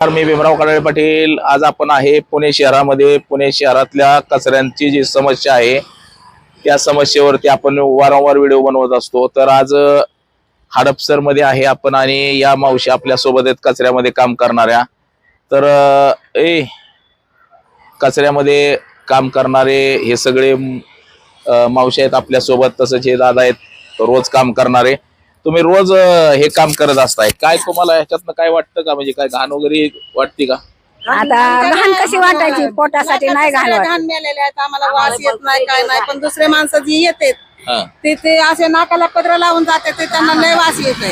मी भीमराव काळे पाटील. आज आपण आहे पुणे शहरामध्ये. पुणे शहरातल्या कचऱ्यांची जी समस्या आहे त्या समस्येवरती आपण वारंवार व्हिडिओ बनवत असतो. तर आज हडपसर मध्ये आहे आपण आणि या मावशी आपल्या सोबत आहेत कचऱ्यामध्ये काम करणाऱ्या. तर कचऱ्यामध्ये काम करणारे हे सगळे मावशी आहेत आपल्या सोबत. तसंच हे दादा आहेत रोज काम करणारे. तुम्ही रोज हे काम करत असताय, काय तुम्हाला ह्याच्यातनं काय वाटतं का? म्हणजे काय घाण वगैरे वाटते का? आता घाण कशी वाटायची? पोटासाठी नाही घाण घाण मेलेले आहेत, आम्हाला वास येत नाही काय नाही. पण दुसरे माणसं जी येतात ते असे नाकाला पत्र लावून जाते, ते त्यांना लय वास येत.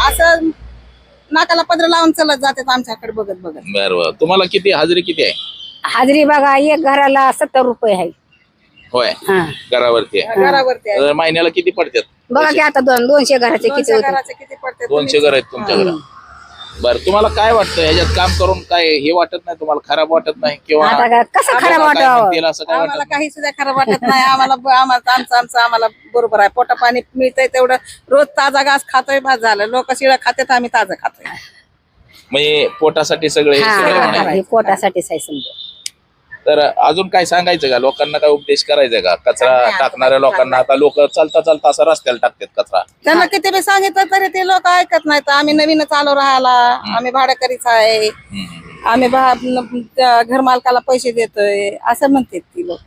असं नाकाला पत्र लावून चलत जातात आमच्याकडे बघत बघत. बरोबर. तुम्हाला किती हाजरी किती आहे? हाजरी बघा, एक घराला 70 रुपये आहे. होय, घरावरती आहे. घरावरती तर महिन्याला किती पडतात? बघा की आता 200 घराचे किती होते? घराचे किती पडते? 200 घर आहेत तुमच्याकडे. बरं, तुम्हाला काय वाटतं ह्याच्यात काम करून? काय हे वाटत नाही तुम्हाला? खराब वाटत नाही किंवा आता कसं खराब काय वाटावं? म्हणतील असं काय आम्हाला वाटत? काही सुद्धा खराब वाटत नाही. आम्हाला बरोबर आहे. पोटा पाणी मिळतंय तेवढं. रोज ताजा घास खातोय, भात झालं. लोक शिळा खातात, आम्ही ताजं खातोय. म्हणजे पोटासाठी सगळे हे सगळे म्हणायचे. हे पोटासाठीच आहे समजा. तर अजून काय सांगायचं का? लोकांना काय उपदेश करायचा का कचरा टाकणाऱ्या लोकांना? आता लोक चालता चालता असं रस्त्याला टाकतात कचरा. त्यांना किती बी सांगितलं तरी ते लोक ऐकत नाहीत. आम्ही नवीनच आलो राहायला, आम्ही भाडेकरीच आहे, आम्ही घर मालकाला पैसे देतोय असं म्हणतात ती लोक.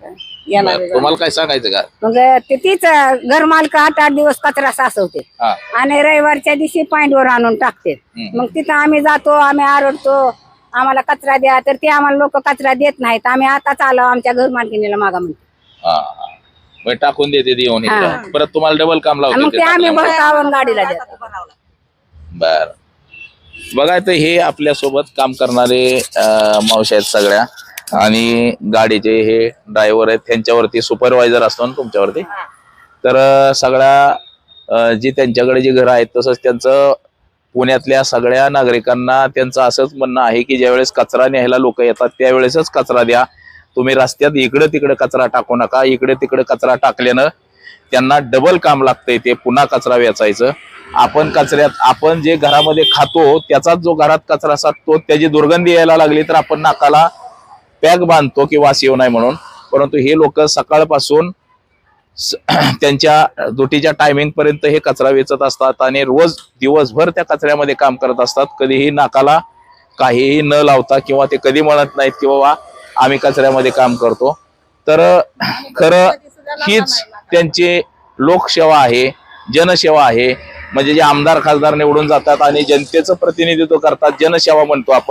येणार तुम्हाला काय सांगायचं का? मग तीच घर मालक 8-8 दिवस कचरा साचवते हा. आणि रविवारच्या दिवशी पॉइंटवर आणून टाकते. मग तिथं आम्ही जातो, आम्ही आरडतो, आम्हाला कचरा द्या. तर ते आम्हाला लोक कचरा देत नाहीत. आम्ही आताच आलो आमच्या घर मालकिनीला मागा म्हणतो. मग टाकून देते ती येऊन इकडं. परत तुम्हाला डबल काम मग लावते ते आम्ही भरतावून गाडीला देतो. बर. बघा, तर हे आपल्या सोबत काम करणारे मावशी आहेत सगळ्या. आणि गाडीचे हे ड्रायव्हर आहेत, त्यांच्यावरती सुपरवायझर असतो ना तुमच्यावरती. तर सगळ्या जी त्यांच्याकडे जी घरं आहेत तसंच त्यांचं पुण्यातल्या सगळ्या नागरिकांना त्यांचं असंच म्हणणं आहे की ज्यावेळेस कचरा न्यायला लोक येतात त्यावेळेसच कचरा द्या. तुम्ही रस्त्यात इकडे तिकडे कचरा टाकू नका. इकडे तिकडे कचरा टाकल्यानं त्यांना डबल काम लागतंय, ते पुन्हा कचरा वेचायचं. आपण जे घरामध्ये खातो त्याचाच जो घरात कचरा साठतो, त्याची दुर्गंधी यायला लागली तर आपण नाकाला पॅक बांधतो की वास येऊ नये म्हणून. परंतु हे लोक सकाळपासून त्यांच्या ड्युटीच्या टायमिंग पर्यंत हे कचरा वेचत असतात आणि रोज दिवसभर त्या कचऱ्यामध्ये काम करत असतात. कधीही नाकाला काहीही न लावता किंवा ते कधी म्हणत नाहीत की बाबा आम्ही कचऱ्यामध्ये काम करतो. तर खरं हीच त्यांची लोकसेवा आहे, जनसेवा आहे. म्हणजे जे आमदार खासदार निवडून जातात आणि जनतेचं प्रतिनिधित्व करतात, जनसेवा म्हणतो आपण.